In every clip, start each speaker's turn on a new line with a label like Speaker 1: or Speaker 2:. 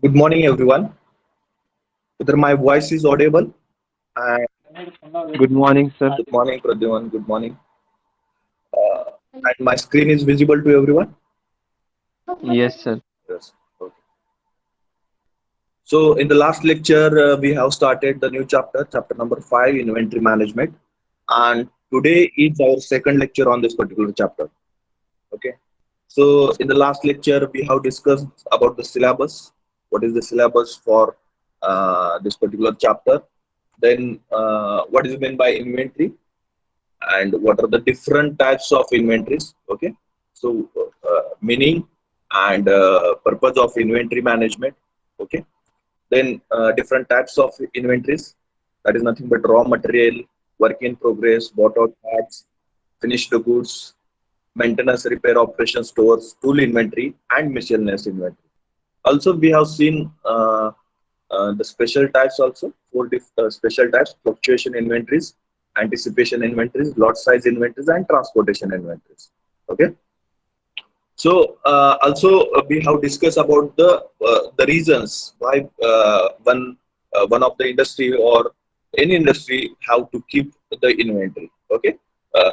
Speaker 1: Good morning, everyone. Whether my voice is audible? And
Speaker 2: Good morning, sir.
Speaker 1: good morning, Pradyuman. Good morning. And my screen is visible to everyone?
Speaker 2: Yes, sir.
Speaker 1: Yes. Okay. So, in the last lecture, we have started the new chapter, chapter number 5, inventory management. And today is our second lecture on this particular chapter. Okay. So, in the last lecture, we have discussed about the syllabus. What is the syllabus for this particular chapter? Then, what is meant by inventory? And what are the different types of inventories. Okay, so meaning and purpose of inventory management. Okay, then different types of inventories, that is nothing but raw material, work in progress, bought out parts, finished goods, maintenance, repair, operation, stores, tool inventory, and miscellaneous inventory. Also we have seen the special types also, special types: fluctuation inventories, anticipation inventories, lot size inventories, and transportation inventories. Okay. So also we have discussed about the reasons why one of the industry or any industry have to keep the inventory. Okay,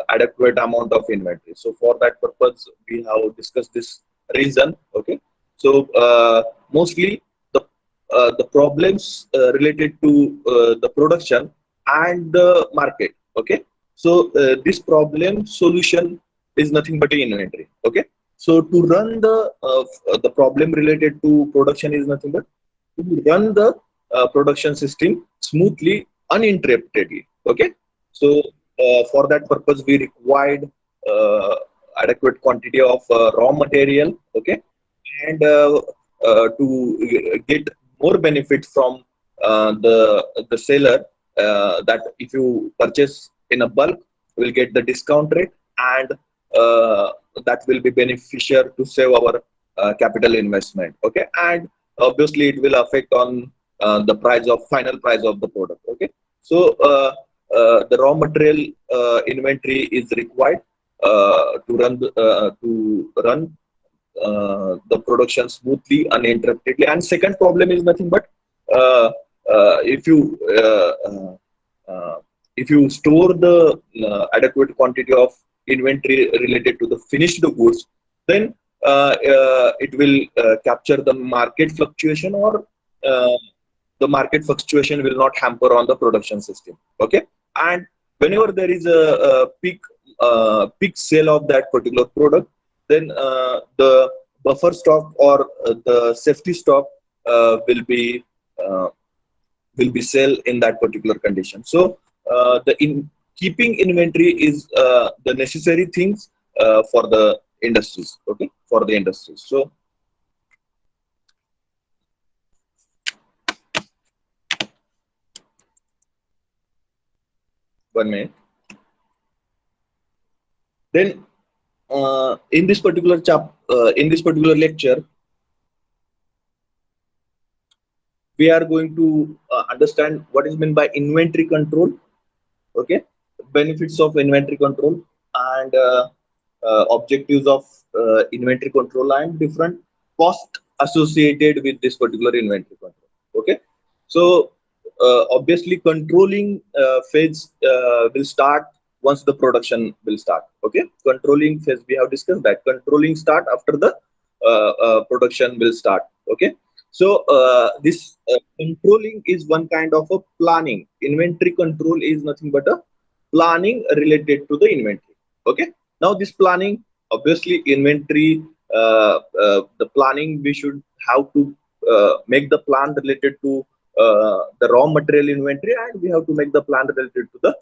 Speaker 1: adequate amount of inventory. So for that purpose, we have discussed this reason. Okay, so mostly the problems related to the production and the market. Okay, so this problem solution is nothing but inventory. Okay, so to run the problem related to production is nothing but to run the production system smoothly, uninterruptedly. Okay, so for that purpose, we required uh, adequate quantity of raw material. Okay, and to get more benefit from the seller, that if you purchase in a bulk, you will get the discount rate, and uh, that will be beneficial to save our capital investment. Okay, and obviously it will affect on the price of final price of the product. Okay, so the raw material inventory is required to run the production smoothly, uninterruptedly. And second problem is nothing but uh, uh, if you uh, uh, uh, if you store the adequate quantity of inventory related to the finished goods, then it will capture the market fluctuation, or uh, the market fluctuation will not hamper on the production system. Okay, and whenever there is a peak sale of that particular product, then the buffer stock or the safety stock uh, will be uh, will be sell in that particular condition. So the in keeping inventory is the necessary things for the industries. Okay, for the industries. So 1 minute. Then in this particular lecture, we are going to understand what is meant by inventory control. Okay, benefits of inventory control, and objectives of inventory control, and different cost associated with this particular inventory control. Okay, so obviously controlling phase will start once the production will start. Okay, controlling phase, we have discussed that controlling start after the production will start. Okay, so this controlling is one kind of a planning. Inventory control is nothing but a planning related to the inventory. Okay, now this planning, obviously inventory, the planning we should have to make the plan related to the raw material inventory, and we have to make the plan related to the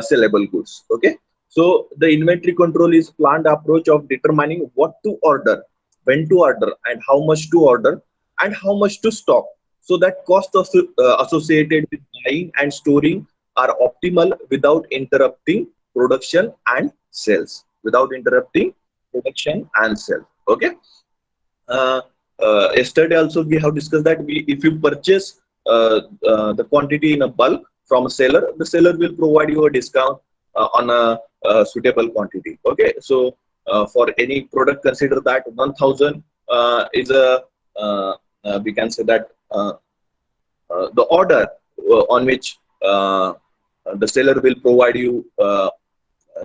Speaker 1: sellable goods. Okay, so the inventory control is planned approach of determining what to order, when to order, and how much to order, and how much to stock, so that cost associated with buying and storing are optimal without interrupting production and sales. Without interrupting production and sales. Okay. Uh, Yesterday also we have discussed that if you purchase the quantity in a bulk from a seller, the seller will provide you a discount on a suitable quantity. Okay, so for any product, consider that 1,000 is a we can say that the order on which the seller will provide you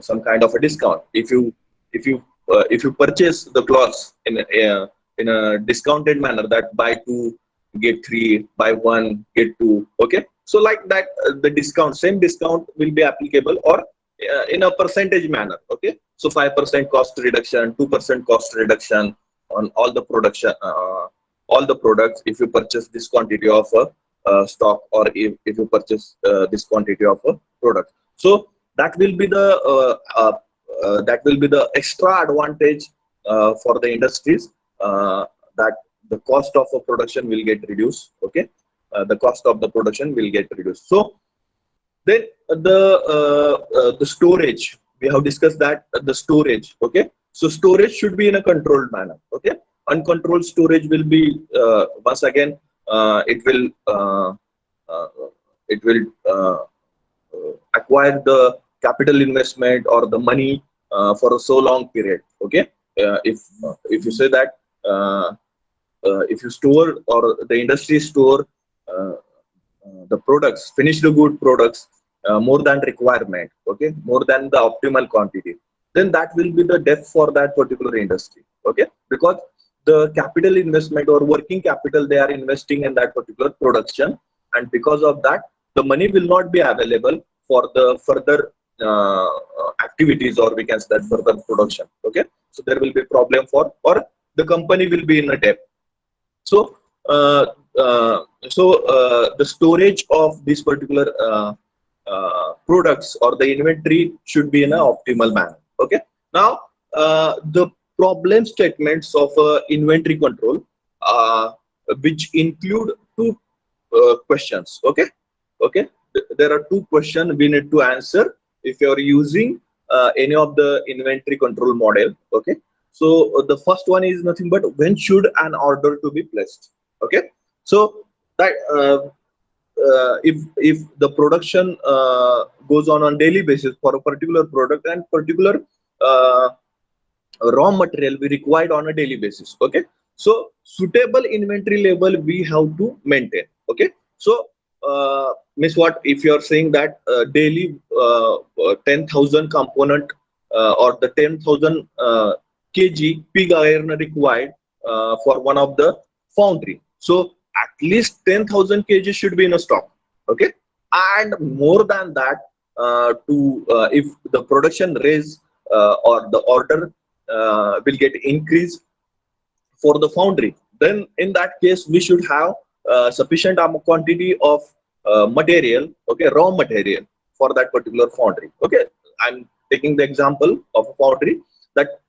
Speaker 1: some kind of a discount. If you purchase the clothes in a discounted manner, that buy two get three, buy one get two. Okay, so like that, the discount, same discount will be applicable, or in a percentage manner. Okay, so 5% cost reduction, 2% cost reduction on all the production, all the products, if you purchase this quantity of a stock, or if you purchase this quantity of a product. So that will be the extra advantage for the industries, that the cost of a production will get reduced. Okay, the cost of the production will get reduced. So then the storage, we have discussed that the storage. Okay, so storage should be in a controlled manner. Okay, uncontrolled storage will be, once again, it will uh, it will acquire the capital investment or the money for a so long period. Okay, if you say that, if you store, or the industry store the products, finished good products, more than requirement, okay, more than the optimal quantity, then that will be the death for that particular industry. Okay, because the capital investment or working capital they are investing in that particular production, and because of that, the money will not be available for the further activities, or we can say that further production. Okay, so there will be problem for, or the company will be in a debt. So uh, the storage of this particular products or the inventory should be in an optimal manner. Okay, now the problem statements of inventory control, uh, which include two questions. Okay, okay, there are two questions we need to answer if you are using any of the inventory control model. Okay, so the first one is nothing but, when should an order to be placed? Okay, so that if the production goes on daily basis for a particular product, and particular uh, raw material we required on a daily basis. Okay, so suitable inventory level we have to maintain. Okay, so means what, if you are saying that daily 10,000 component, or the 10,000 kg pig iron required for one of the foundry, so at least 10,000 kg should be in a stock. Okay, and more than that, to if the production raise, or the order will get increased for the foundry, then in that case we should have sufficient quantity of material. Okay, raw material for that particular foundry. Okay, I'm taking the example of a foundry that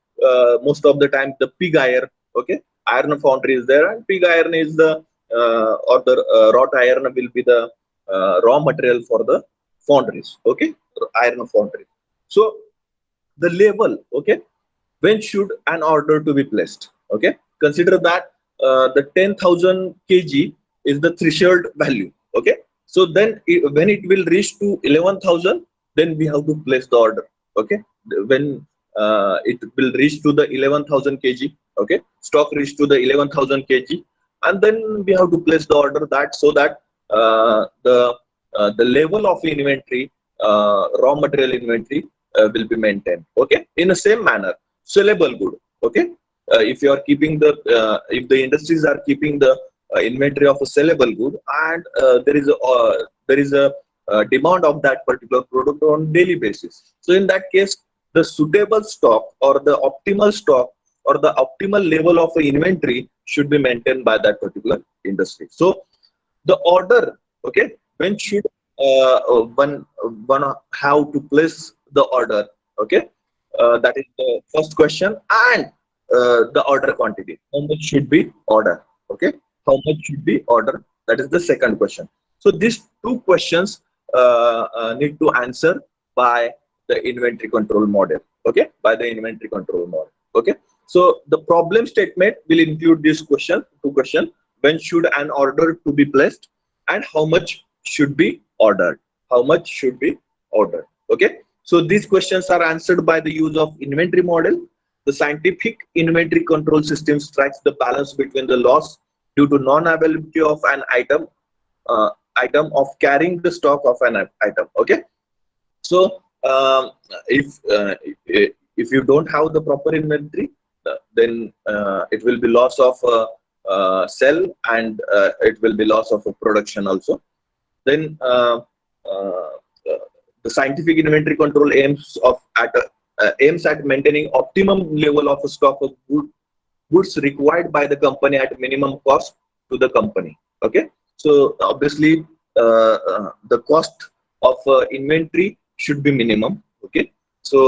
Speaker 1: most of the time the pig iron. Okay, iron foundry is there, and pig iron is the or the wrought iron will be the raw material for the foundries. Okay, iron foundry. So the level, okay, when should an order to be placed? Okay, consider that the 10,000 kg is the threshold value. Okay, so then when it will reach to 11,000, then we have to place the order. Okay, when it will reach to the 11,000 kg, okay, stock reach to the 11,000 kg, and then we have to place the order, that so that the level of inventory, raw material inventory, will be maintained. Okay, in the same manner, sellable good. Okay, if you are keeping the if the industries are keeping the inventory of a sellable good, and there is a demand of that particular product on daily basis, so in that case the suitable stock, or the optimal stock, or the optimal level of inventory should be maintained by that particular industry. So the order, okay, when should one have to place the order? Okay, that is the first question. And the order quantity, how much should be order? Okay, how much should be order? That is the second question. So these two questions need to answer by the inventory control model. Okay, by the inventory control model. Okay, so the problem statement will include this question, two question: when should an order to be placed, and how much should be ordered? How much should be ordered? Okay, so these questions are answered by the use of inventory model. The scientific inventory control system strikes the balance between the loss due to non-availability of an item of carrying the stock of an item. Okay, so if if you don't have the proper inventory, then it will be loss of sell, and it will be loss of a production also. Then uh, uh, the scientific inventory control aims at maintaining optimum level of stock of goods required by the company at minimum cost to the company. Okay, so obviously the cost of inventory should be minimum. Okay, so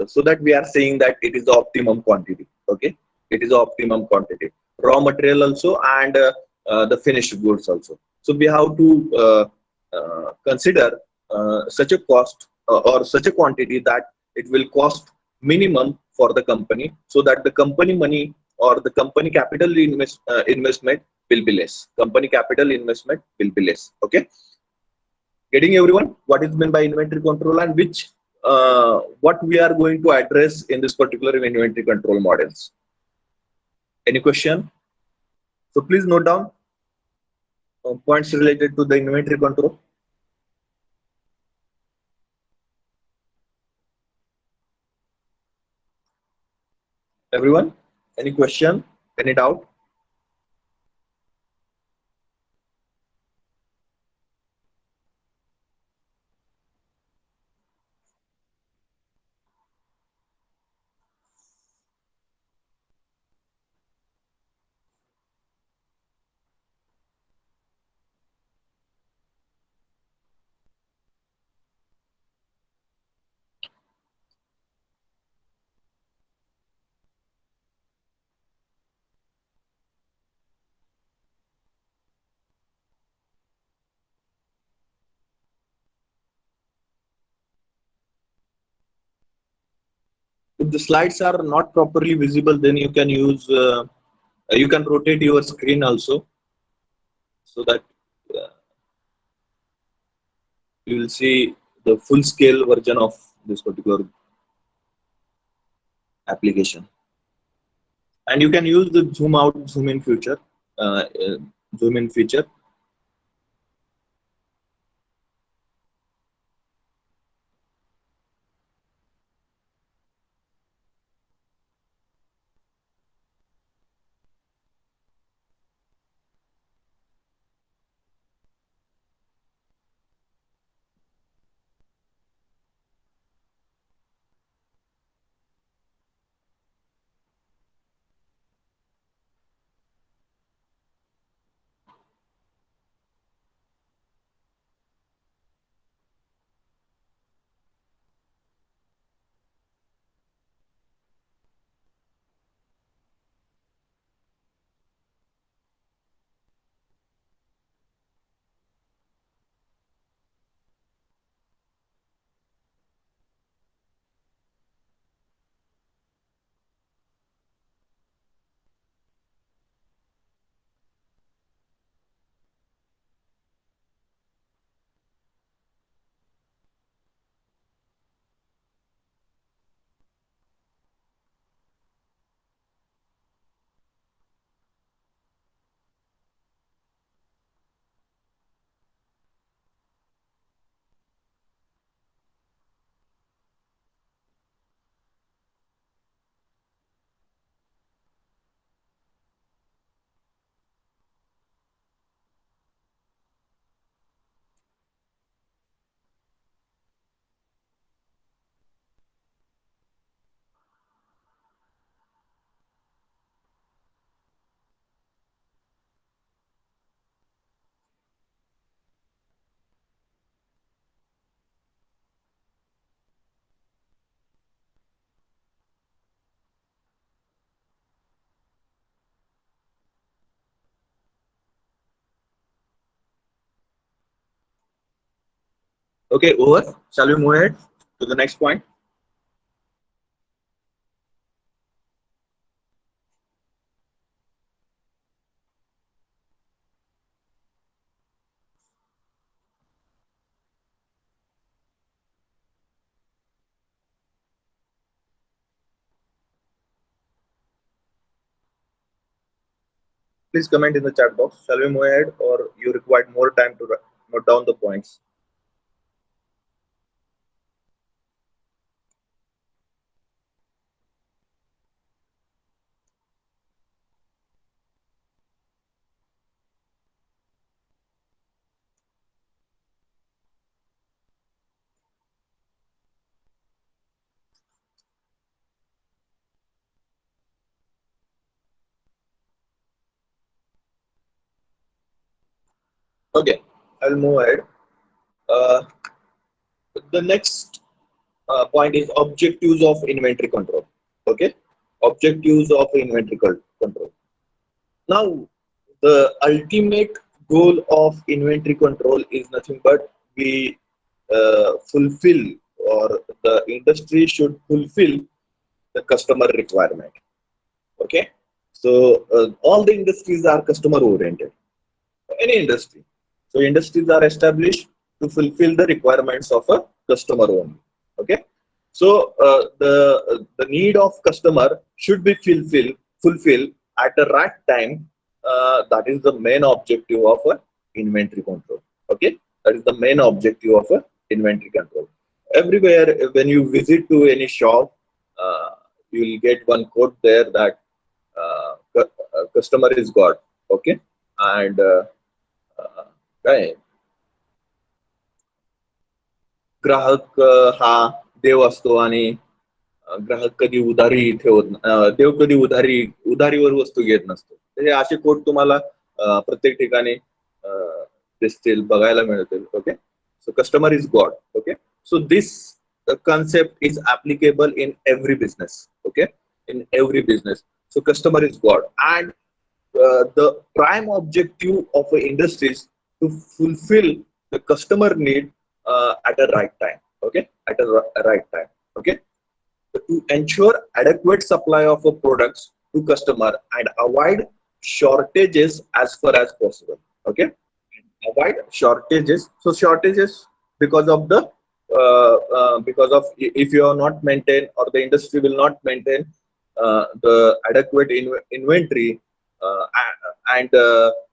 Speaker 1: so that we are saying that it is the optimum quantity. Okay, it is the optimum quantity, raw material also, and the finished goods also. So we have to consider such a cost or such a quantity that it will cost minimum for the company, so that the company money or the company capital investment will be less. Company capital investment will be less. Okay, getting everyone what is meant by inventory control, and which what we are going to address in this particular inventory control models. Any question? So please note down points related to the inventory control. Everyone, any question? Any doubt? If the slides are not properly visible, then you can use you can rotate your screen also, so that uh, you will see the full scale version of this particular application. And you can use the zoom out, zoom in feature, zoom in feature. Okay, over. Shall we move ahead to the next point? Please comment in the chat box. Shall we move ahead, or you require more time to note down the points? Okay, I'll move ahead. Uh, the next point is objectives of inventory control. Okay, objectives of inventory control. Now, the ultimate goal of inventory control is nothing but we fulfill, or the industry should fulfill the customer requirement. Okay, so all the industries are customer oriented. Any industry. So industries are established to fulfill the requirements of a customer only. Okay. So the need of customer should be fulfilled at the right time. That is the main objective of a inventory control. Okay, that is the main objective of a inventory control. Everywhere when you visit to any shop, you will get one quote there that customer is God. Okay, and काय ग्राहक हा देव असतो आणि ग्राहक कधी उधारी ठेवत देव कधी उधारीवर वस्तू घेत नसतो. तर हे असे कोट तुम्हाला प्रत्येक ठिकाणी दिसतील, बघायला मिळतील. Okay, so customer is God. Okay, so this concept is applicable in every business. Okay, in every business, so customer is god, and the prime objective of an industry is to fulfill the customer need at a right time. Okay, at a right time. Okay, to ensure adequate supply of a products to customer and avoid shortages as far as possible. Okay, avoid shortages. So shortages because of the because of if you are not maintain, or the industry will not maintain the adequate inventory, and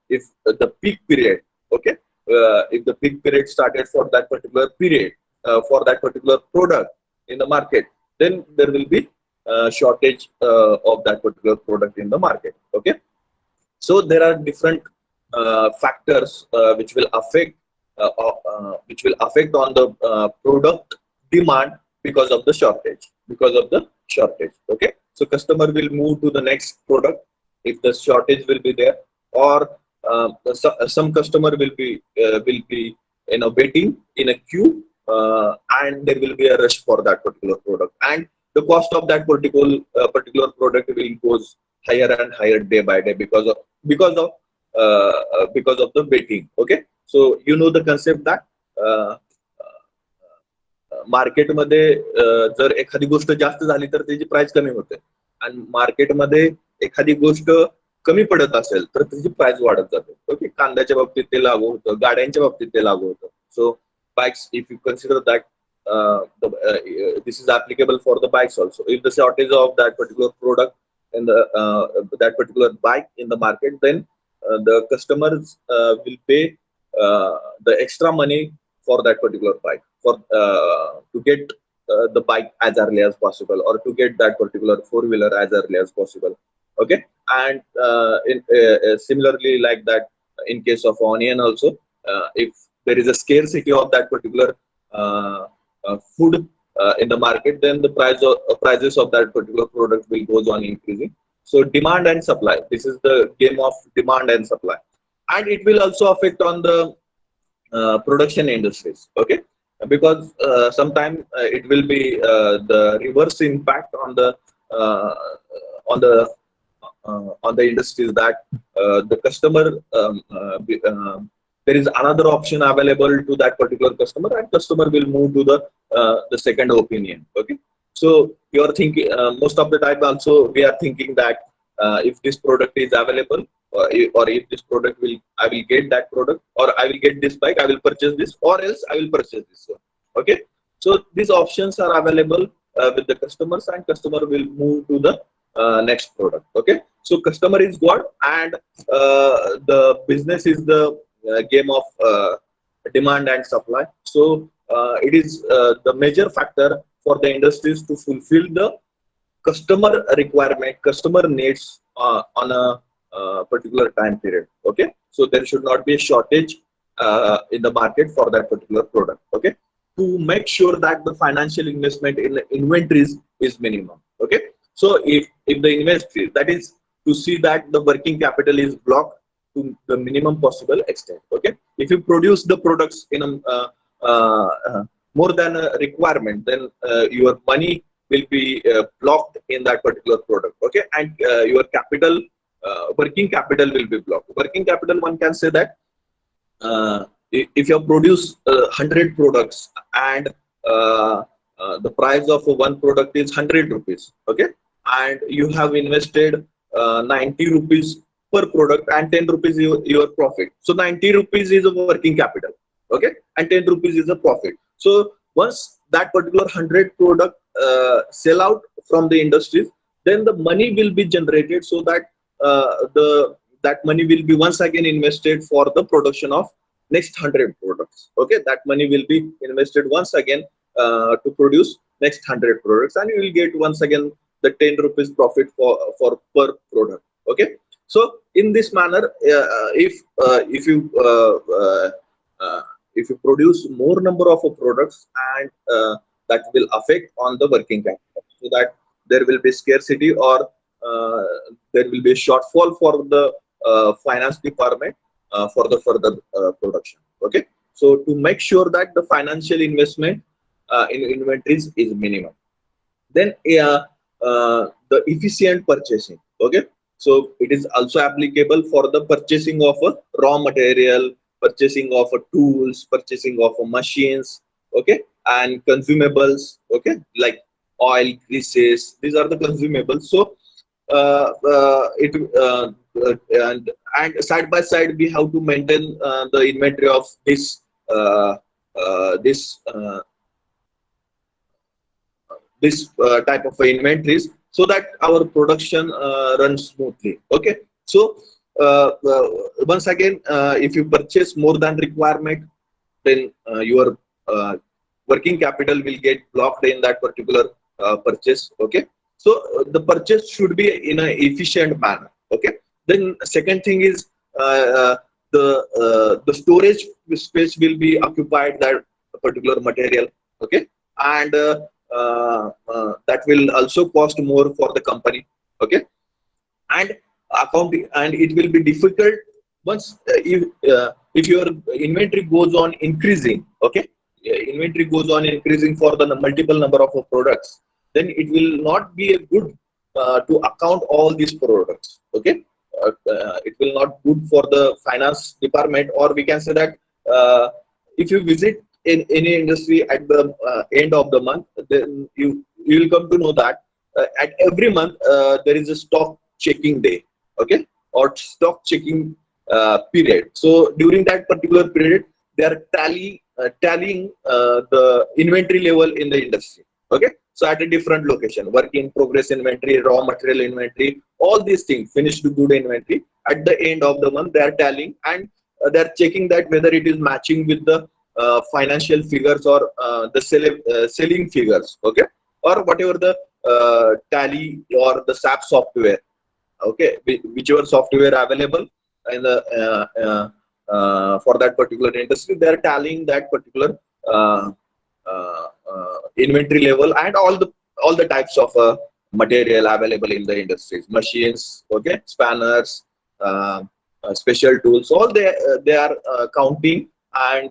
Speaker 1: if the peak period. Okay, if the peak period started for that particular period, for that particular product in the market, then there will be shortage of that particular product in the market. Okay, so there are different factors which will affect on the product demand because of the shortage. Okay, so customer will move to the next product if the shortage will be there, or some customer will be waiting in a queue, and there will be a rush for that particular product, and the cost of that particular product will goes higher and higher day by day because of the waiting. Okay, so you know the concept that मार्केटमध्ये जर एखादी गोष्ट जास्त झाली तर त्याची price कमी होते, आणि मार्केटमध्ये एखादी गोष्ट कमी पडत असेल तर त्याची प्राइस वाढत जाते. ओके, कांद्याच्या बाबतीत ते लागू होतं, गाड्यांच्या बाबतीत ते लागू होतं. So bikes, if you consider that this is applicable for the bikes also. If the shortage of that particular product in the that particular bike in the market, then the customers will pay the extra money for that particular bike, for to get the bike as early as possible, or to get that particular four-wheeler as early as possible. Okay, and similarly like that, in case of onion also, if there is a scarcity of that particular food in the market, then the prices of that particular product will goes on increasing. So demand and supply, this is the game of demand and supply, and it will also affect on the production industries. Okay, because sometimes it will be the reverse impact uh, on the on the industries, that the customer there is another option available to that particular customer, and customer will move to the second opinion. Okay, so you are thinking most of the time also we are thinking that if this product is available, or if this product I will get that product, or I will get this bike, I will purchase this, or else I will purchase this one. Okay, so these options are available with the customers, and customer will move to the next product. Okay, So customer is God, and the business is the game of demand and supply. So it is the major factor for the industries to fulfill the customer requirement, customer needs on a particular time period. Okay, so there should not be a shortage in the market for that particular product. Okay, to make sure that the financial investment in the inventories is minimum. Okay, so if the inventory, that is to see that the working capital is blocked to the minimum possible extent. Okay, if you produce the products in a more than a requirement, then your money will be blocked in that particular product. Okay, and your capital, working capital will be blocked. Working capital, one can say that if you produce 100 products, and the price of one product is 100 rupees, okay, and you have invested 90 rupees per product, and 10 rupees your profit. So 90 rupees is a working capital, okay, and 10 rupees is a profit. So once that particular 100 product sell out from the industries, then the money will be generated, so that the that money will be once again invested for the production of next 100 products. Okay, that money will be invested once again to produce next 100 products, and you will get once again the 10 rupees profit for per product. Okay, so in this manner, uh, if you produce more number of products, and that will affect on the working capital, so that there will be scarcity, or uh, there will be a shortfall for the finance department for the further production. Okay, so to make sure that the financial investment in inventories is minimum, then the efficient purchasing. Okay, so it is also applicable for the purchasing of a raw material, purchasing of a tools, purchasing of a machines, okay, and consumables, okay, like oil, greases. These are the consumables. So it and side by side we have to maintain the inventory of uh, this type of inventories, so that our production runs smoothly. Okay, so once again, if you purchase more than requirement, then your working capital will get blocked in that particular purchase. Okay, so the purchase should be in an efficient manner. Okay, then second thing is the storage space will be occupied that particular material. Okay, and that will also cost more for the company. Okay, and accounting, and it will be difficult once if your inventory goes on increasing. Okay, inventory goes on increasing for the multiple number of products, then it will not be a good to account all these products. Okay, it will not good for the finance department, or we can say that if you visit in any industry at the end of the month, then you will come to know that at every month there is a stock checking day. Okay, or stock checking period. So during that particular period, they are tallying the inventory level in the industry. Okay, so at a different location, work in progress inventory, raw material inventory, all these things, finished good inventory, at the end of the month they are tallying, and they are checking that whether it is matching with the financial figures, or the selling figures. Okay, or whatever the tally or the SAP software. Okay, whichever software available in the for that particular industry, they are tallying that particular uh, inventory level, and all the types of material available in the industries, machines, okay, spanners, special tools, all they are counting. And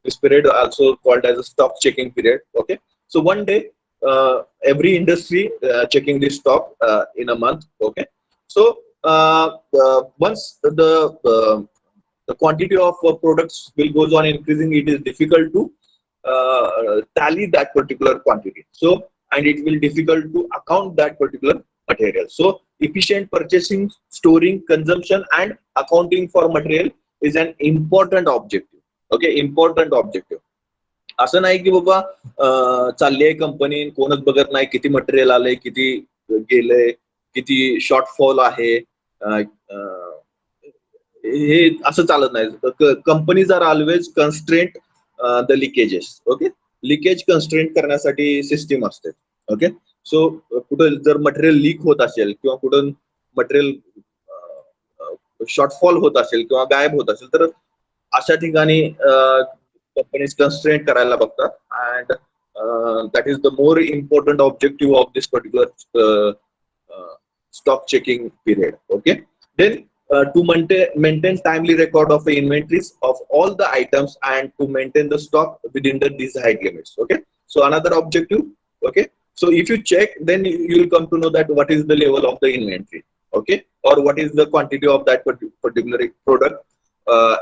Speaker 1: this period also called as a stock checking period. Okay, so one day every industry checking this stock in a month. Okay, so once the quantity of products will goes on increasing, it is difficult to tally that particular quantity. So, and it will difficult to account that particular material. So efficient purchasing, storing, consumption, and accounting for material is an important objective. Okay, important objective. असं नाही की बाबा चालली आहे company, कोणच बघत नाही किती material आलंय, किती गेलंय, किती शॉर्टफॉल आहे, हे असं चालत नाही. Companies are always constraint the leakages. Okay, leakage constraint करण्यासाठी सिस्टीम असते. ओके, सो कुठं जर मटेरियल लीक होत असेल किंवा कुठं मटेरियल शॉर्टफॉल होत असेल किंवा गायब होत असेल तर अशा ठिकाणी कंपनीज कन्स्ट्रेंट करायला बघतात. And that is the more important objective of this particular stock checking period. Okay, then to maintain timely record of the inventories of all the items and to maintain the stock within the desired limits. Okay, so another objective. Okay, so if you check, then you will come to know that what is the level of the inventory. Okay, or what is the quantity of that particular product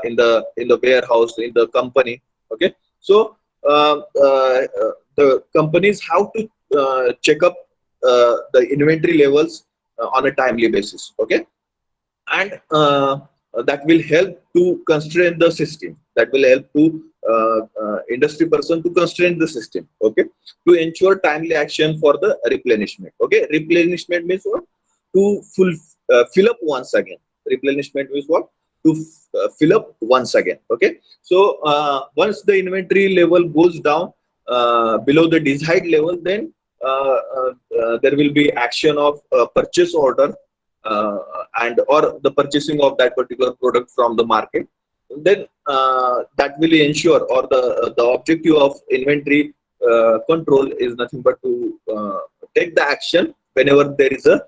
Speaker 1: in the warehouse, in the company. Okay, so uh, uh, the companies have to check up the inventory levels on a timely basis. Okay, and that will help to constrain the system. That will help to industry person to constrain the system. Okay, to ensure timely action for the replenishment. Okay, replenishment means what? To fill up once again. Replenishment means what? To fill up once again. Okay, so once the inventory level goes down below the desired level, then there will be action of purchase order uh, and or the purchasing of that particular product from the market. Then that will ensure, or the objective of inventory control is nothing but to take the action whenever there is a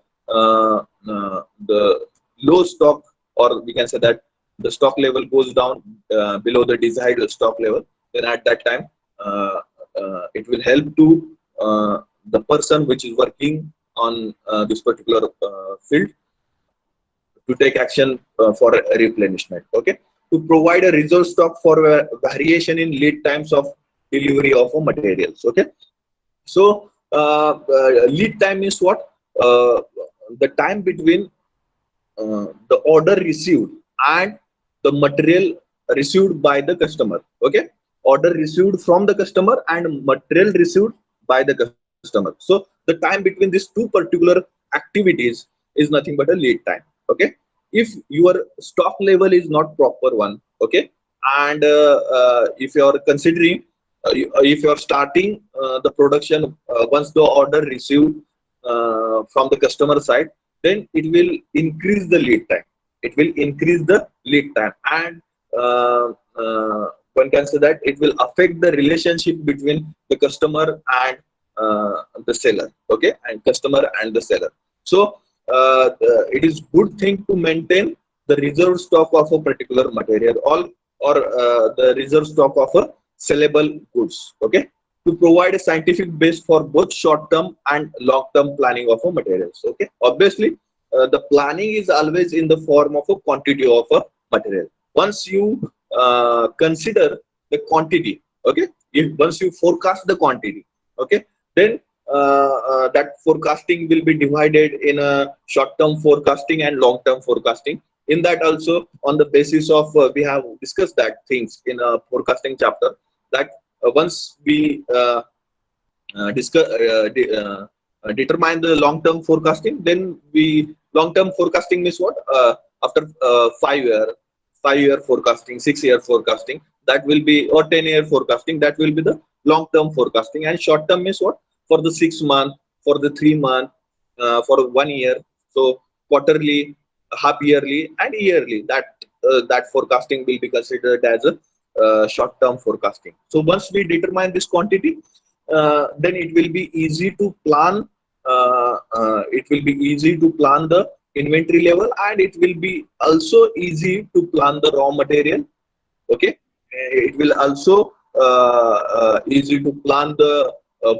Speaker 1: the low stock, or we can say that the stock level goes down below the desired stock level. Then at that time it will help to the person which is working on this particular field to take action for replenishment. Okay, to provide a reserve stock for variation in lead times of delivery of materials. Okay, so lead time is what? The time between the order received and the material received by the customer. Okay, order received from the customer and material received by the customer. So the time between these two particular activities is nothing but a lead time. Okay, if your stock level is not proper one. Okay, and if you are considering if you are starting the production once the order received from the customer side, then it will increase the lead time. It will increase the lead time, and one can say that it will affect the relationship between the customer and the seller. Okay, and customer and the seller. So it is good thing to maintain the reserve stock of a particular material, or the reserve stock of a sellable goods. Okay, to provide a scientific base for both short-term and long-term planning of a materials. Okay, obviously the planning is always in the form of a quantity of a material. Once you consider the quantity, okay, if once you forecast the quantity, okay, then that forecasting will be divided in a short-term forecasting and long-term forecasting. In that also, on the basis of we have discussed that things in a forecasting chapter, that once we determine the long-term forecasting, then we long-term forecasting means what? After 5 year forecasting, 6 year forecasting, that will be, or 10 year forecasting, that will be the long-term forecasting. And short-term means what? For the 6 month, for the 3 month, for 1 year. So quarterly, half yearly, and yearly. That forecasting will be considered as a short-term forecasting. So once we determine this quantity, then it will be easy to plan. It will be easy to plan the inventory level, and it will be also easy to plan the raw material. Okay, it will also easy to plan the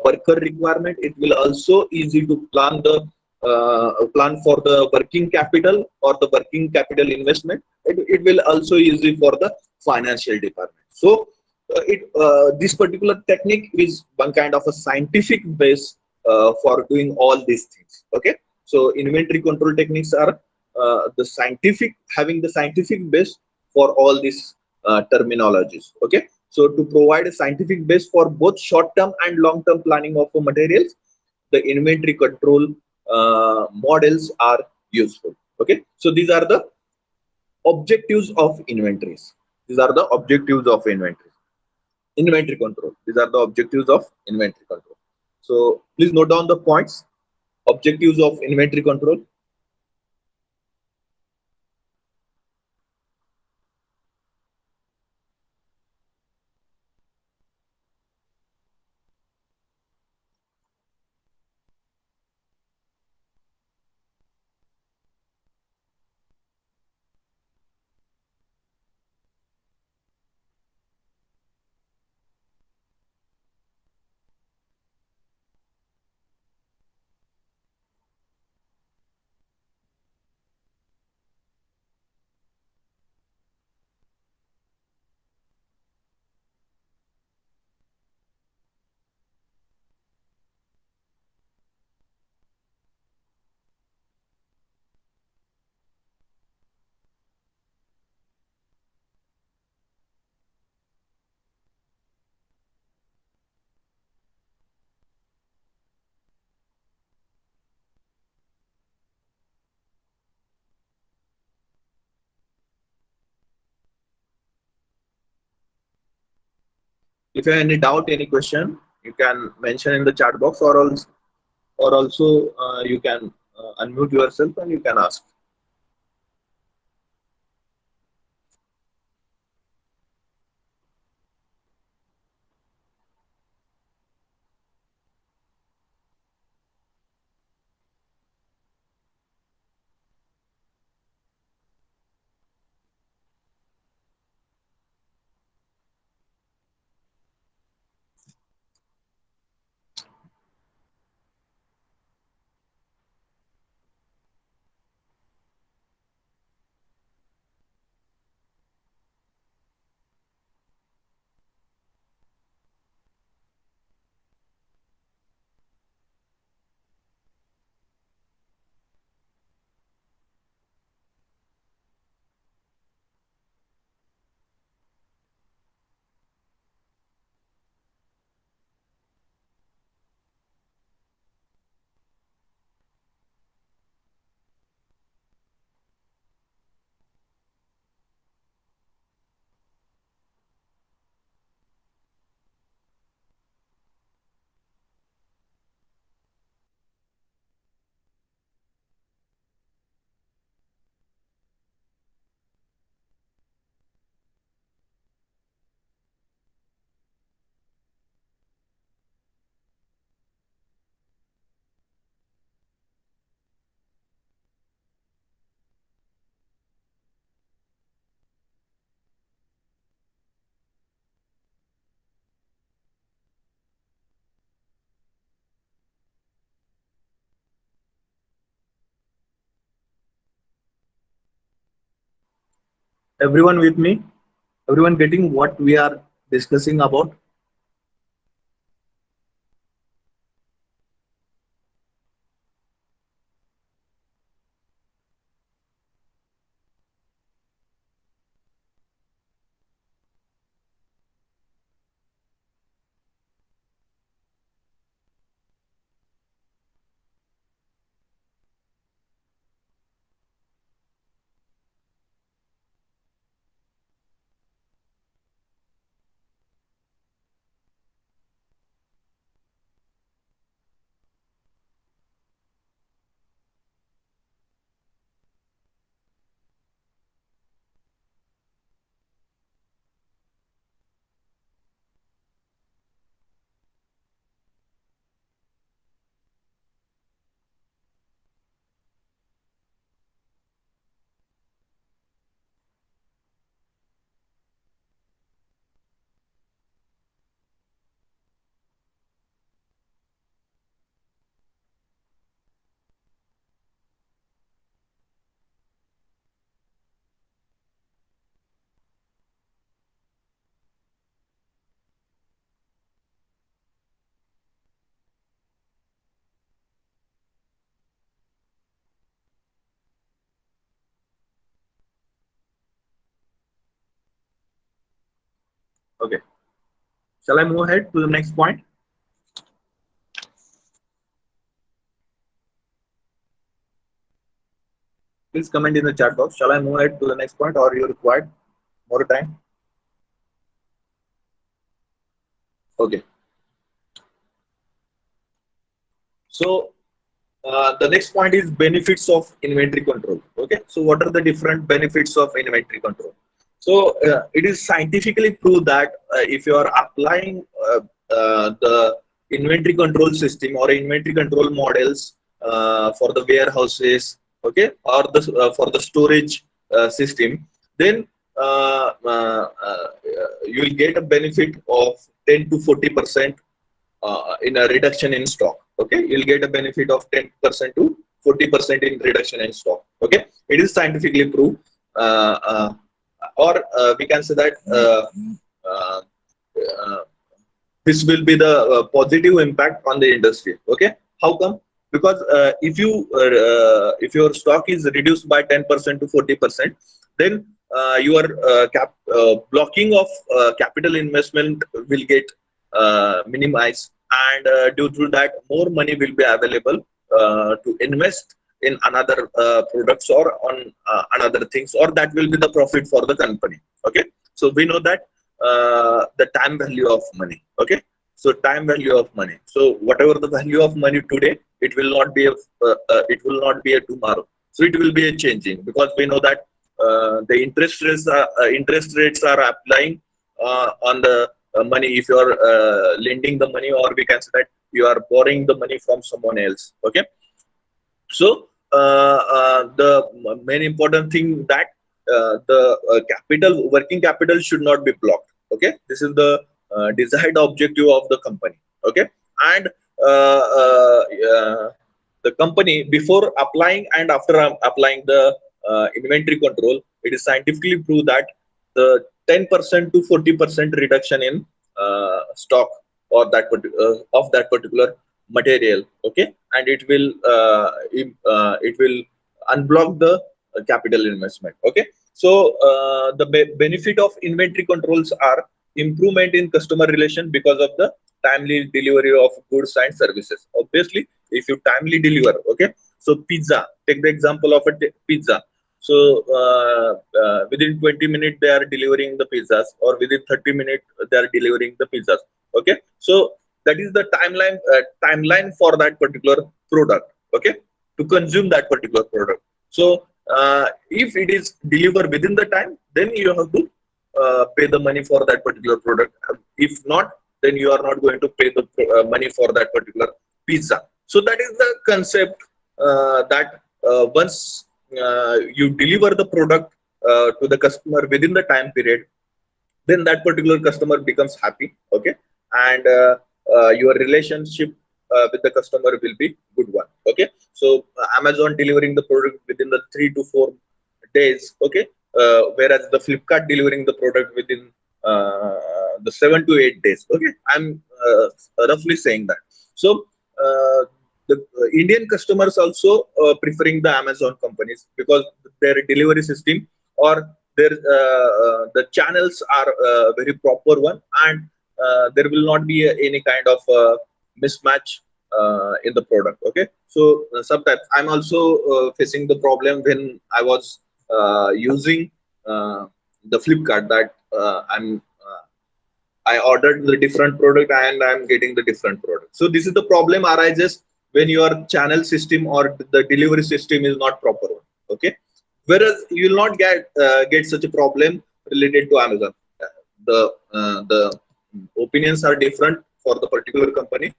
Speaker 1: worker requirement. It will also easy to plan the plan for the working capital or the working capital investment. It will also easy for the financial department. So this particular technique is one kind of a scientific base for doing all these things. Okay, so inventory control techniques are the scientific, having the scientific base for all these terminologies. Okay, so to provide a scientific base for both short-term and long-term planning of materials, the inventory control models are useful. Okay, so these are the objectives of inventories. These are the objectives of inventories. Inventory control. These are the objectives of inventory control. So please note down the points. Objectives of inventory control. If you have any doubt, any question, you can mention in the chat box, or also you can unmute yourself and you can ask. Everyone with me? Everyone getting what we are discussing about? Okay. Shall I move ahead to the next point? please comment in the chat box. Shall I move ahead to the next point, or you required more time? Okay. So the next point is benefits of inventory control. Okay, so what are the different benefits of inventory control? So it is scientifically proved that if you are applying the inventory control system or inventory control models for the warehouses, okay, or the for the storage system, then you will get a benefit of 10 to 40% in a reduction in stock. Okay, you'll get a benefit of 10% to 40% in reduction in stock. Okay, it is scientifically proved, or we can say that uh, uh, this will be the positive impact on the industry. Okay, how come? Because if your stock is reduced by 10% to 40%, then your blocking of capital investment will get minimized, and due to that, more money will be available to invest in another products or on another things, or that will be the profit for the company. Okay, so we know that the time value of money. Okay, so time value of money. So whatever the value of money today, it will not be a tomorrow. So it will be a changing, because we know that the interest rates are applying on the money if you are lending the money, or we can say that you are borrowing the money from someone else. Okay, so the main important thing that the working capital should not be blocked. Okay, this is the desired objective of the company. Okay, and the company, before applying and after applying the inventory control, it is scientifically proved that the 10% to 40% reduction in stock or of that particular material. Okay, and it will unblock the capital investment. Okay, so the benefit of inventory controls are improvement in customer relation because of the timely delivery of goods and services. Obviously, if you timely deliver, okay, so pizza, take the example of a pizza. So within 20 minutes they are delivering the pizzas, or within 30 minutes they are delivering the pizzas. Okay, so that is the timeline for that particular product. Okay, to consume that particular product. So if it is delivered within the time, then you have to pay the money for that particular product. If not, then you are not going to pay the money for that particular pizza. So that is the concept, that once you deliver the product to the customer within the time period, then that particular customer becomes happy. Okay, and your relationship with the customer will be good one. Okay, so Amazon delivering the product within the 3 to 4 days. Okay, whereas the Flipkart delivering the product within the 7 to 8 days. Okay, I'm roughly saying that. So the Indian customers also preferring the Amazon companies, because their delivery system or their the channels are very proper one, and there will not be any kind of mismatch in the product. Okay, so sometimes I'm also facing the problem when I was using the Flipkart, that I ordered the different product and I'm getting the different product. So this is the problem arises when your channel system or the delivery system is not proper one. Okay, whereas you will not get such a problem related to Amazon. The opinions are different for the particular company,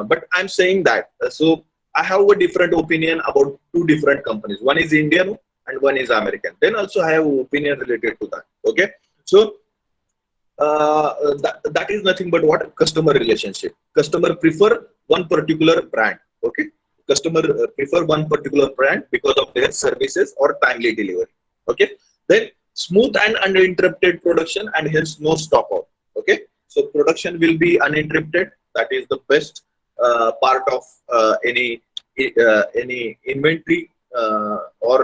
Speaker 1: but I'm saying that. So I have a different opinion about two different companies. One is Indian and one is American. Then also I have an opinion related to that. Okay, so that is nothing but what? Customer relationship. Customer prefer one particular brand. Okay, customer prefer one particular brand because of their services or timely delivery. Okay, then smooth and uninterrupted production, and hence no stock out. Okay, so production will be uninterrupted. That is the best part of any inventory or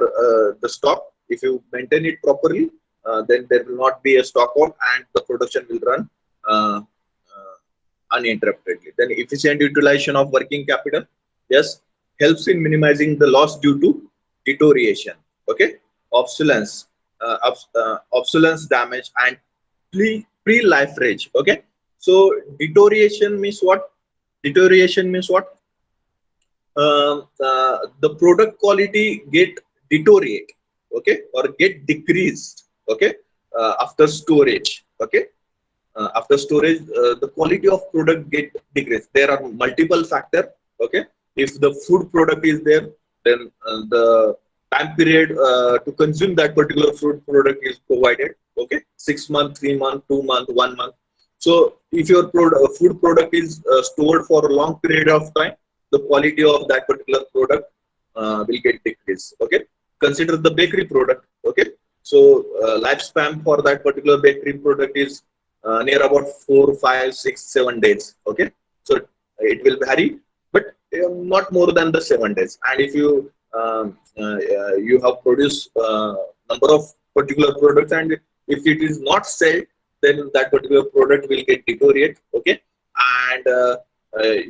Speaker 1: the stock. If you maintain it properly, then there will not be a stock out, and the production will run uh, uninterruptedly. Then efficient utilization of working capital, yes, helps in minimizing the loss due to deterioration. Okay, obsolescence, obsolescence damage, and pre-life rage. Okay, so deterioration means what? Deterioration means what? The product quality get deteriorate, okay, or get decreased, okay, after storage. Okay, after storage, the quality of product get decreased. There are multiple factor. Okay, if the food product is there, then the time period to consume that particular food product is provided. Okay, 6 months, 3 months, 2 months, 1 month. So if your food product is stored for a long period of time, the quality of that particular product will get decreased. Okay, consider the bakery product. Okay, so lifespan for that particular bakery product is near about 4, 5, 6, 7 days. Okay, so it will vary, but not more than the 7 days. And if you you have produced number of particular products, and if it is not sold, then that particular product will get deteriorate. Okay, and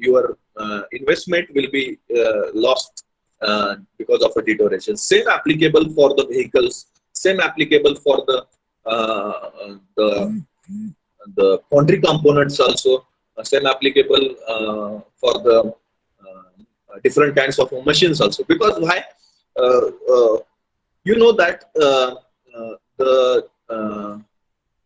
Speaker 1: your investment will be lost because of a deterioration. Same applicable for the vehicles. Same applicable for the foundry components also. Same applicable for the different kinds of machines also. Because why? Uh, uh, you know that the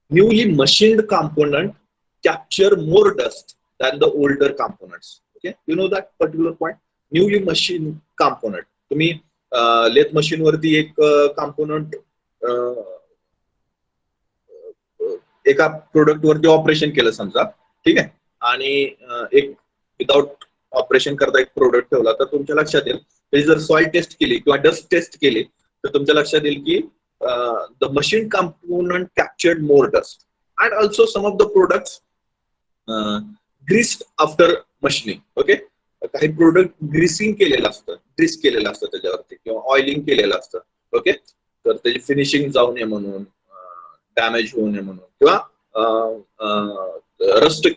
Speaker 1: newly machined component capture more dust than the older components. Okay, you know that particular point. Newly machined component. तुम्ही lathe machine वरती एक component एका product वरती operation केलं समजा, ठीक आहे, आणि एक विदाउट ऑपरेशन करता एक प्रोडक्ट ठेवला, तर तुमच्या लक्षात येईल त्याची जर सॉइल टेस्ट केली किंवा डस्ट टेस्ट केली, तर तुमच्या लक्षात येईल की the machine component captured more dust. And also some of the products greased after machining. Okay, काही प्रोडक्ट ग्रीसिंग केलेलं असतं, ग्रीस केलेलं असतं त्याच्यावरती, किंवा ऑइलिंग केलेलं असतं. ओके, तर त्याची फिनिशिंग जाऊ नये म्हणून, डॅमेज होऊ नये म्हणून, किंवा रस्ट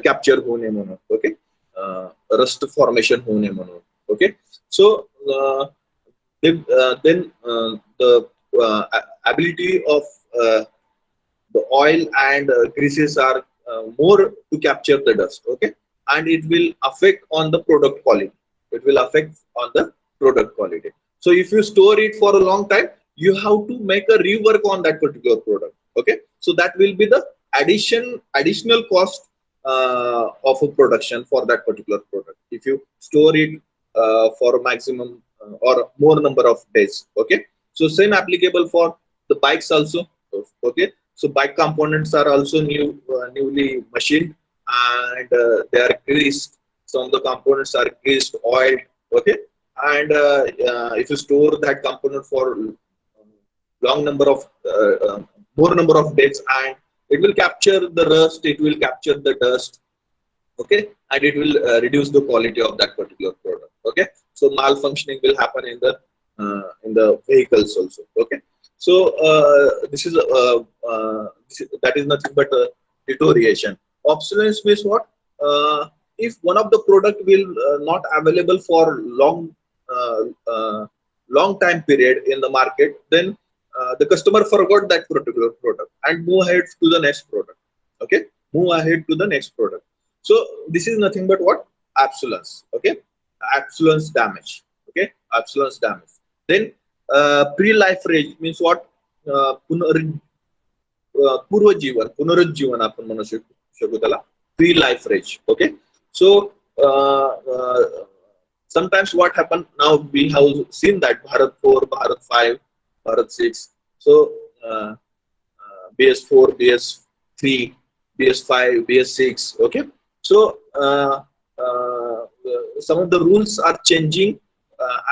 Speaker 1: कॅप्चर होऊ नये म्हणून. ओके, रस्ट फॉर्मेशन होऊ नये म्हणून. Okay, so then the ability of the oil and greases are more to capture the dust. Okay, and it will affect on the product quality. It will affect on the product quality. So if you store it for a long time, you have to make a rework on that particular product. Okay, so that will be the additional cost of a production for that particular product if you store it for maximum or more number of days. Okay, so same applicable for the bikes also. Okay, so bike components are also newly machined, and they are greased. Some of the components are greased, oiled. Okay, and if you store that component for long number of more number of days, and it will capture the rust, it will capture the dust. Okay, and it will reduce the quality of that particular product. Okay, so malfunctioning will happen in the vehicles also. Okay, so that is nothing but deterioration. Obsolescence means what? If one of the product will not available for uh, uh, long time period in the market, then the customer forgot that particular product and move ahead to the next product. Okay, move ahead to the next product. So this is nothing but what? Obsolescence. Okay, obsolescence damage. Okay, obsolescence damage. Then pre-life rage means what? पूर्वजीवन, पुनरुज्जीवन आपण म्हणू शकू त्याला, pre-life rage. Okay, so sometimes what happen now, we have seen that Bharat 4, Bharat 5, Bharat 6. So BS4, BS3, BS5, BS6. Okay, so some of the rules are changing,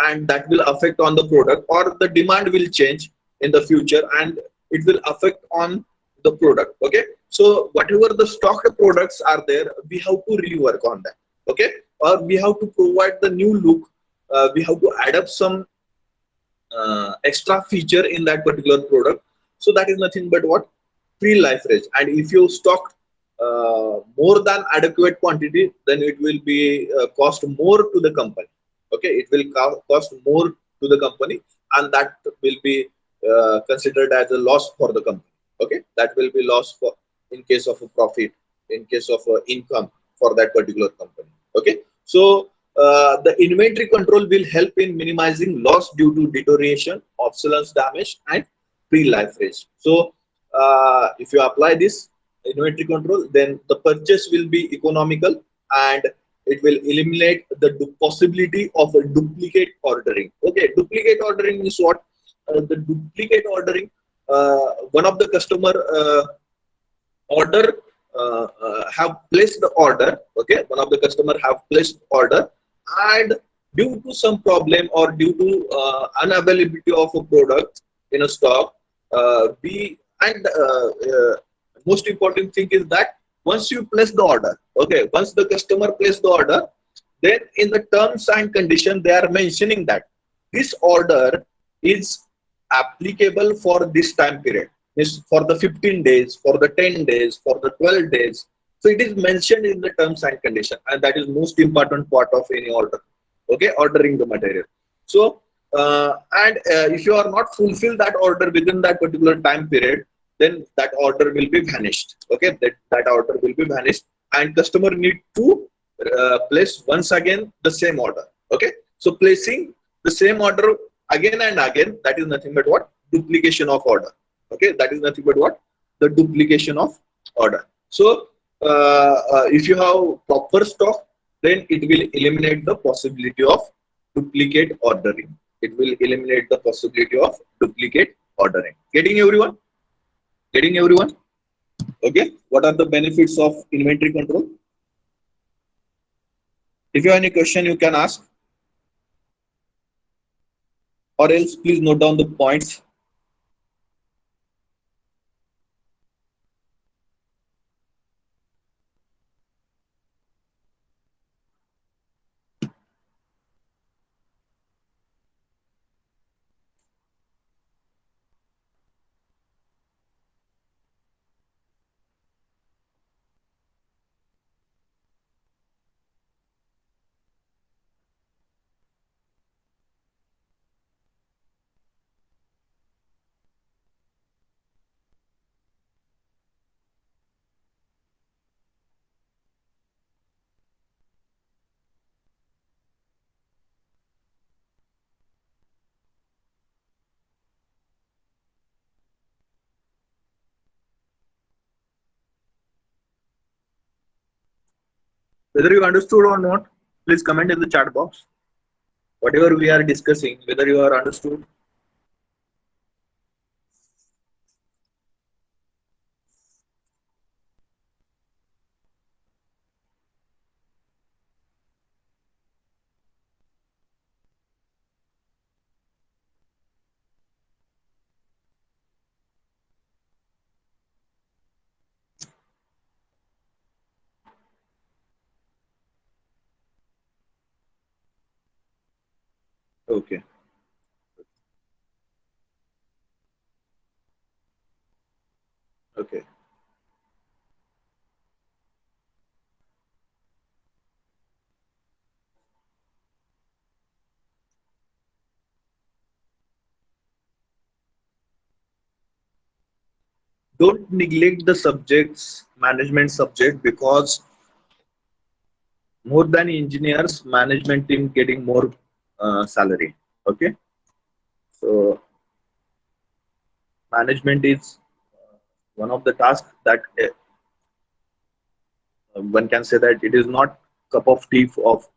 Speaker 1: and that will affect on the product, or the demand will change in the future, and it will affect on the product. Okay, so whatever the stocked products are there, we have to rework on that. Okay, or we have to provide the new look. We have to add up some extra feature in that particular product. So that is nothing but what? Pre-life rage. And if you stock more than adequate quantity, then it will be cost more to the company. Okay, it will cost more to the company, and that will be considered as a loss for the company. Okay, that will be loss for in case of a profit, in case of income for that particular company. Okay, so the inventory control will help in minimizing loss due to deterioration, obsolescence, damage, and pre-life risk. So if you apply this inventory control, then the purchase will be economical, and it will eliminate the possibility of a duplicate ordering. Okay, duplicate ordering is what? The duplicate ordering, one of the customer order have placed the order. Okay, one of the customer have placed order, and due to some problem or due to unavailability of a product in a stock, we and most important thing is that once you place the order, okay, once the customer place the order, then in the terms and condition they are mentioning that this order is applicable for this time period, is for the 15 days, for the 10 days, for the 12 days. So it is mentioned in the terms and condition, and that is most important part of any order. Okay, ordering the material. So and if you are not fulfill that order within that particular time period, then that order will be vanished. Okay, that order will be vanished, and customer need to place once again the same order. Okay, so placing the same order again and again, that is nothing but what? Duplication of order. Okay, that is nothing but what? The duplication of order. So if you have proper stock, then it will eliminate the possibility of duplicate ordering. It will eliminate the possibility of duplicate ordering. Getting everyone? Getting everyone? Okay, what are the benefits of inventory control? If you have any question, you can ask, or else please note down the points. Whether you understood or not, please comment in the chat box. Whatever we are discussing, whether you are understood. Okay. Okay. Don't neglect the subjects, management subject, because more than engineers, management team getting more salary. Okay, so management is one of the tasks that one can say that it is not cup of tea of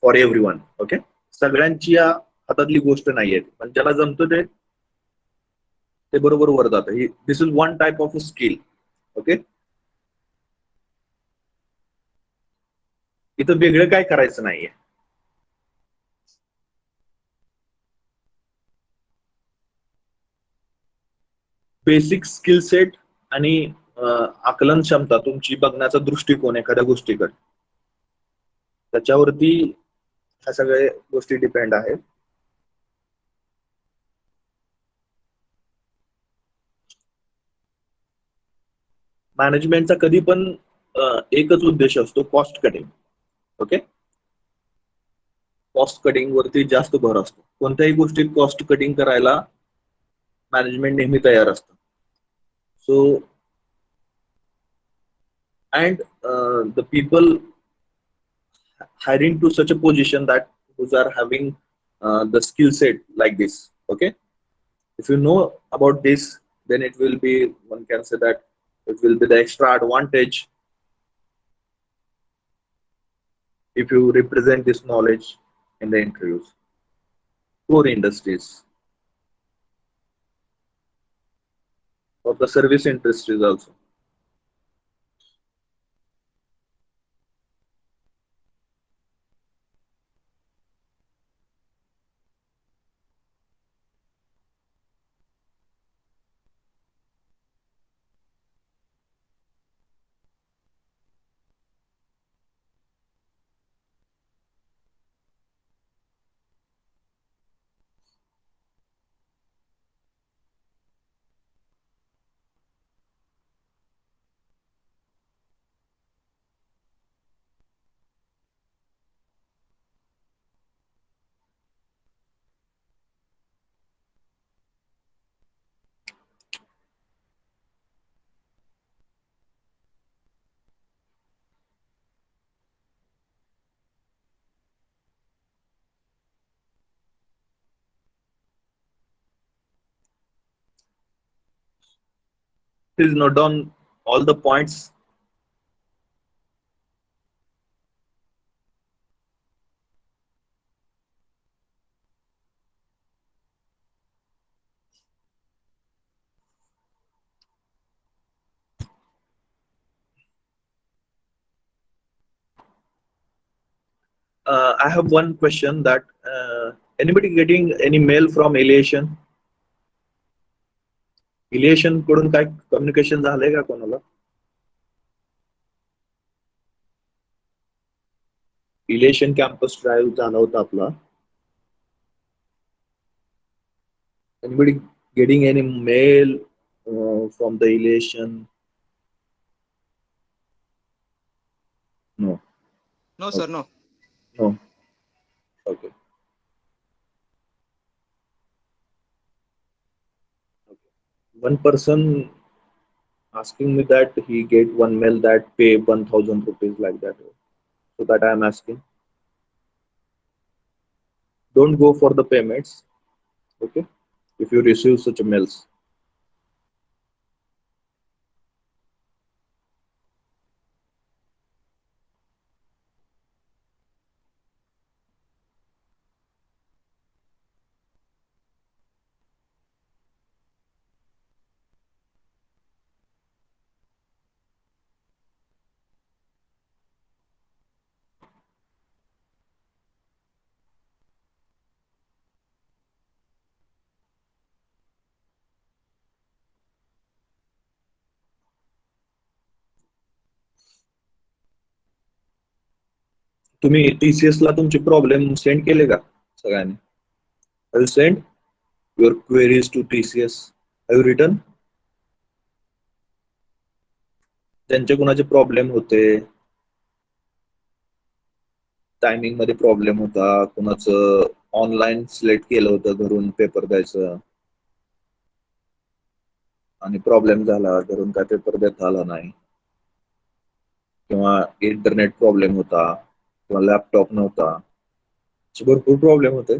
Speaker 1: for everyone. Okay, सगळ्यांची या हातातली गोष्ट नाहीये, पण ज्याला जमतं ते बरोबर वर जातं. This is one type of skill. Okay, इथं वेगळं काय करायचं नाहीये. बेसिक स्किल सेट आणि आकलन क्षमता, तुमची बघण्याचा दृष्टिकोन एखाद्या गोष्टीकडे, त्याच्यावरती ह्या सगळ्या गोष्टी डिपेंड आहेत. मॅनेजमेंटचा कधी पण एकच उद्देश असतो, cost cutting. Okay, cost cutting वरती जास्त भर असतो. कोणत्याही गोष्टीत कॉस्ट कटिंग करायला मॅनेजमेंट नेहमी तयार असतं. सो and the people hiring to such a position that who are having the skill set like this. Okay, if you know about this, then it will be, one can say that it will be the extra advantage if you represent this knowledge in the interviews. Core industries or the service industries also. Please note down all the points. I have one question that anybody getting any mail from Elation? Elation कडून काय communication झालंय का कोणाला? Elation campus drive झाला होता आपला. Anybody getting any mail from the elation? No.
Speaker 3: No, sir, no.
Speaker 1: No. Okay. One person asking me that he get one mail that pay 1,000 rupees like that. So that I am asking. Don't go for the payments. Okay. If you receive such mails. तुम्ही TCS ला तुमचे problem send केले का सगळ्यांनी? Have you sent your queries to TCS? Have you written? त्यांचे कुणाचे problem होते, timing मध्ये problem होता, कुणाचं ऑनलाईन सिलेक्ट केलं होतं घरून पेपर द्यायचं आणि प्रॉब्लेम झाला, घरून काय पेपर देता आला नाही, किंवा इंटरनेट प्रॉब्लेम होता, किंवा लॅपटॉप नव्हता, भरपूर प्रॉब्लेम होते.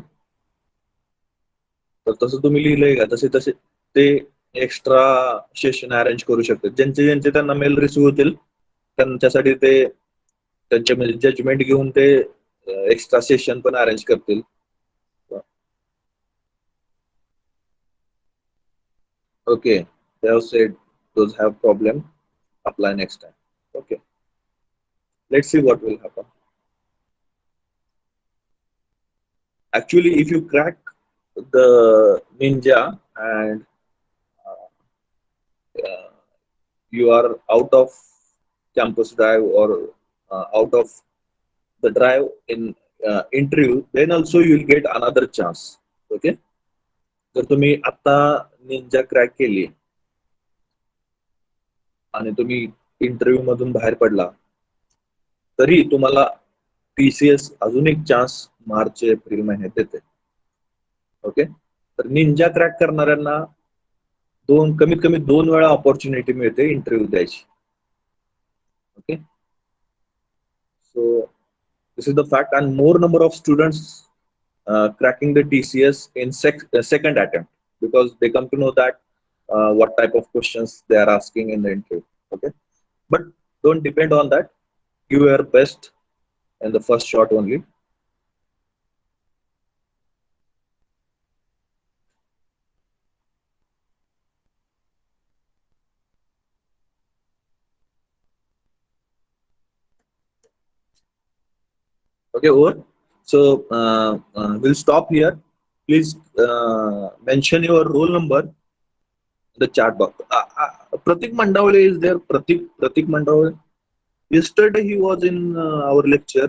Speaker 1: तर तसं तुम्ही लिहिलंय का? तसे तसे ते एक्स्ट्रा सेशन अरेंज करू शकतात. ज्यांचे ज्यांचे त्यांना मेल रिसिव्ह होतील त्यांच्यासाठी ते त्यांचे म्हणजे जजमेंट घेऊन ते एक्स्ट्रा सेशन पण अरेंज करतील. Okay, they have said those have problem, apply next time. Okay, let's see what will happen. Actually, if you crack the ninja and you are out of campus drive or out of the drive in interview, then also you will get another chance. Okay, जर तुम्ही आता Ninja crack केली आणि तुम्ही interview मधून बाहेर पडला तरी तुम्हाला TCS अजून एक चान्स मार्च एप्रिल महिन्यात देते. ओके, तर निंजा क्रॅक करणाऱ्यांना कमीत कमी 2 वेळा ऑपॉर्च्युनिटी मिळते इंटरव्ह्यू द्यायची. Okay, so this is the fact, and more number of students cracking the TCS in second attempt, because they come to know that what type of questions they are asking in the interview. Okay, but don't depend on that. Give your best in the first shot only. Okay, over. So we'll stop here. Please mention your roll number in the chat box. Pratik Mandavale is there. Pratik Mandavale. Yesterday he was in our lecture.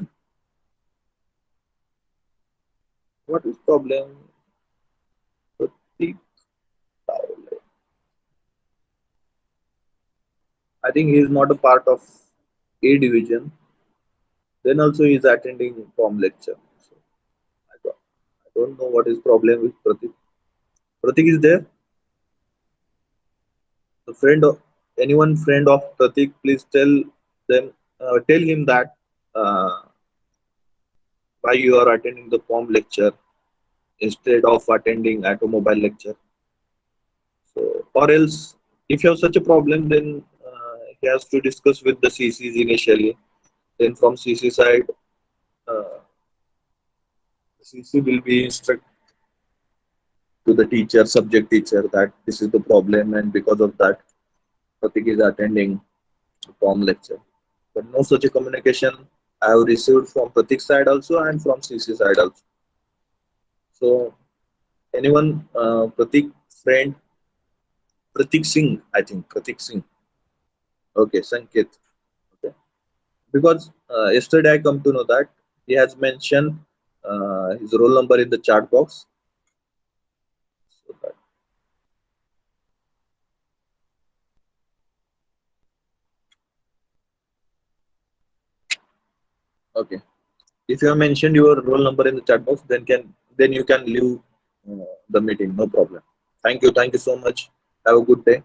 Speaker 1: What is problem? Pratik Mandavale. I think he is not a part of A division. Then also he is attending POM lecture. So I don't know what is problem with Pratik. Pratik is there. The friend of anyone friend of Pratik, please tell him that uh, why you are attending the POM lecture instead of attending automobile lecture. So, or else, if you have such a problem, then he has to discuss with the CCs initially. Then from CC side, uh, CC will be instruct to the teacher, subject teacher, that this is the problem, and because of that, Pratik is attending POM lecture. But no such a communication I have received from Pratik side also and from CC side also. So anyone, Pratik friend, Pratik Singh, I think Pratik Singh. Okay, Sanket. Okay, because yesterday I come to know that he has mentioned his roll number in the chat box. So okay, if you have mentioned your roll number in the chat box, then you can leave the meeting. No problem. Thank you so much. Have a good day.